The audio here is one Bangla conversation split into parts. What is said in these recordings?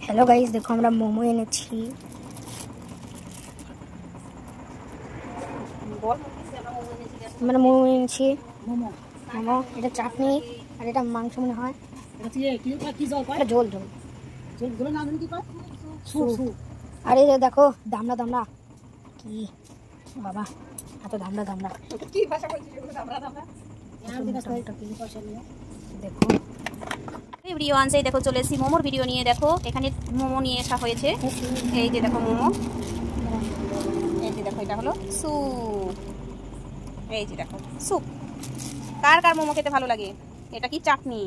हेलो गाइस, देखो আমরা মোমো এনেছি। আমরা মোমো এনেছি। মোমো এটা চাটনি আর এটা মাংস মনে হয়। এটা ঝোল ঝোল ঝোল নাম কি কয়? স্যুপ। আরে দেখো দামড়া দামড়া কি বাবা, এত দামড়া দামড়া কি ভাষা বলছিস এগুলো? দামড়া দামড়া দেখো এভরিওয়ান, সেই দেখো চলে এসেছি মোমোর ভিডিও নিয়ে। দেখো এখানে মোমো নিয়ে আসা হয়েছে। এই যে দেখো মোমো, এই যে দেখো এটা হলো স্যুপ। এই যে দেখো স্যুপ। কার কার মোমো খেতে ভালো লাগে? এটা কি চাটনি?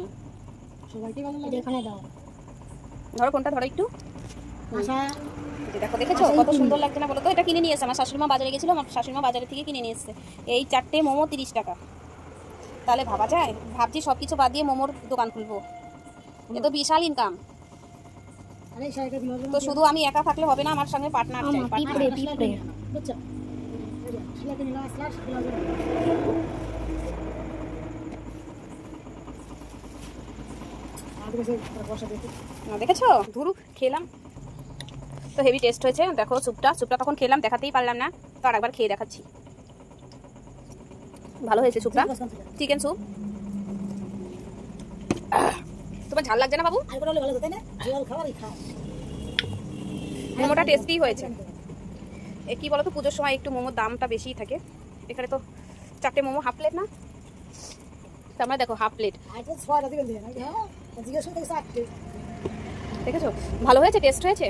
সবাইকে ভালো লাগে। এখানে দাও, ধরো কোনটা, ধরো একটু। দেখো দেখেছো কত সুন্দর লাগছে না বলো তো? এটা কিনে নিয়ে এসেছে আমার শাশুড়িমা, বাজারে গেছিল, আমার শাশুড়িমা বাজারে থেকে কিনে নিয়ে এসেছে। এই 4টে মোমো 30 টাকা। তাহলে ভাবা যায়? ভাবছি সব কিছু বাদ দিয়ে মোমোর দোকান খুলবো, এ তো বিশাল ইনকাম। তো শুধু আমি একা থাকলে হবে না, আমার সঙ্গে পার্টনার চাই। দেখেছো ধুরু খেলাম তো হেভি টেস্ট হয়েছে। দেখো স্যুপটা তখন খেলাম, দেখাতেই পারলাম না, তো আর একবার খেয়ে দেখাচ্ছি। ভালো হয়েছে স্যুপটা, চিকেন স্যুপ। তোমার ঝাল লাগছে না বাবু? মোমোটা টেস্টি হয়েছে। কি বলতো, পুজোর সময় একটু মোমোর দামটা বেশিই থাকে। এখানে তো 4টে মোমো হাফ প্লেট না, তোমরা দেখো হাফ প্লেট। দেখেছো ভালো হয়েছে, টেস্ট হয়েছে।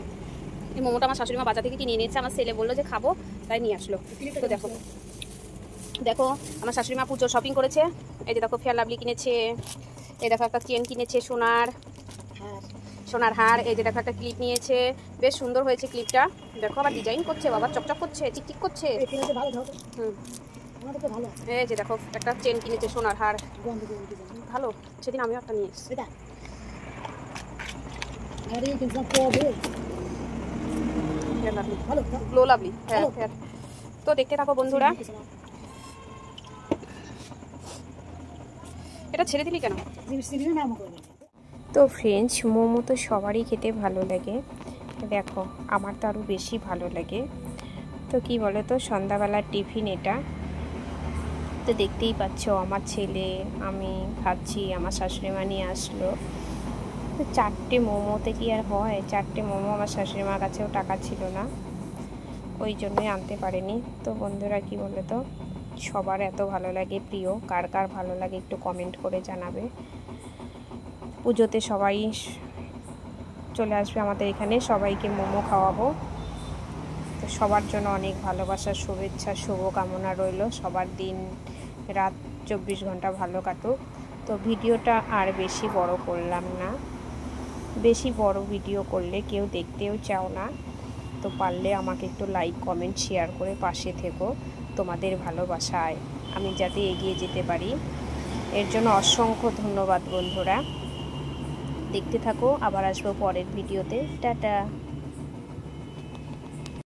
এই মোমোটা আমার শাশুড়িমা বাজার থেকে কিনে নিয়েছে, আমার ছেলে বললো যে খাবো, তাই নিয়ে আসলো। তো দেখো দেখো আমার শাশুড়িমা পুজোর শপিং করেছে। এই যে দেখো ফেয়ার লাভলি কিনেছে, এই দেখো একটা চেন কিনেছে সোনার হার, এই যে দেখো একটা ক্লিপ নিয়েছে, বেশ সুন্দর হয়েছে ক্লিপটা। দেখো আবার ডিজাইন করছে, বাবা চকচক করছে, চিকচিক করছে। এই যে দেখো একটা চেন কিনেছে সোনার হার, ভালো। সেদিন আমিও একটা নিয়ে এসেছি। গ্লো লাভলি, হ্যাঁ। তো দেখতে থাকো বন্ধুরা। এটা ছেড়ে দিলি কেন? তো ফ্রেঞ্চ মোমো তো সবারই খেতে ভালো লাগে, দেখো আমার তো আরও বেশি ভালো লাগে। তো কি বলো তো, সন্ধ্যাবেলার টিফিন এটা। তো দেখতেই পাচ্ছ আমার ছেলে, আমি খাচ্ছি, আমার শাশুড়িমা নিয়ে আসলো। তো 4টে মোমোতে কি আর হয়? 4টে মোমো আমার শাশুড়িমার কাছেও টাকা ছিল না, ওই জন্যই আনতে পারেনি। তো বন্ধুরা কি বলো তো, সবার এত ভালো লাগে প্রিয়, কার কার ভালো লাগে একটু কমেন্ট করে জানাবে। পুজোতে সবাই চলে আসবে আমাদের এখানে, সবাইকে মোমো খাওয়াবো। তো সবার জন্য অনেক ভালোবাসা, শুভেচ্ছা, শুভকামনা রইল। সবার দিন রাত 24 ঘন্টা ভালো কাটুক। তো ভিডিওটা আর বেশি বড় করলাম না, বেশি বড় ভিডিও করলে কেউ দেখতেও চাও না। তো পারলে আমাকে একটু লাইক কমেন্ট শেয়ার করে পাশে থেকো, তোমাদের ভালোবাসায় আমি যাতে এগিয়ে যেতে পারি, এর জন্য অসংখ্য ধন্যবাদ বন্ধুরা। দেখতে থাকো, আবার আসবো পরের ভিডিওতে। টাটা।